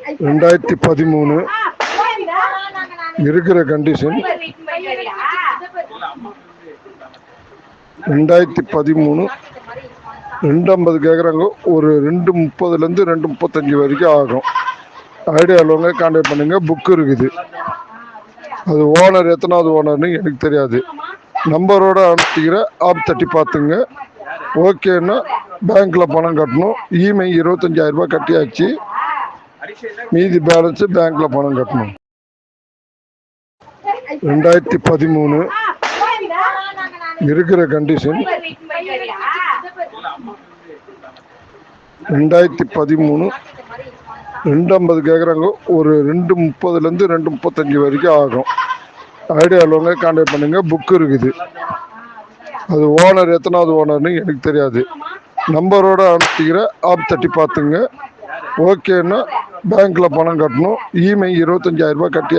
2013 இருக்கிற கண்டிஷன் 2013 250 கேட்குறாங்க. ஒரு 230லேருந்து 235 வரைக்கும் ஆகும். ஐடியா உள்ளவங்க கான்டாக்ட் பண்ணுங்க. புக் இருக்குது. அது ஓனர் எத்தனாவது ஓனர்னு எனக்கு தெரியாது. நம்பரோட அனுப்பிக்கிற ஆப் தட்டி பார்த்துங்க. ஓகேன்னா பேங்க்கில் பணம் கட்டணும். இஎம்ஐ 25,000 ரூபாய் கட்டியாச்சு. மீதி பேலன்ஸு பேங்க்கில் பணம் கட்டணும். 2013 இருக்கிற கண்டிஷன் 2013 250 கேட்குறாங்க. ஒரு 230லேருந்து 235 வரைக்கும் ஆகும். ஐடியா உள்ளவங்க கான்டாக்ட் பண்ணுங்க. புக் இருக்குது. அது ஓனர் எத்தனாவது ஓனர்னு எனக்கு தெரியாது. நம்பரோட அனுப்பிக்கிற ஆப் தட்டி பார்த்துங்க. ஓகேன்னா பேங்க்கில் பணம் கட்டணும். இஎம்ஐ 25,000 ரூபாய் கட்டி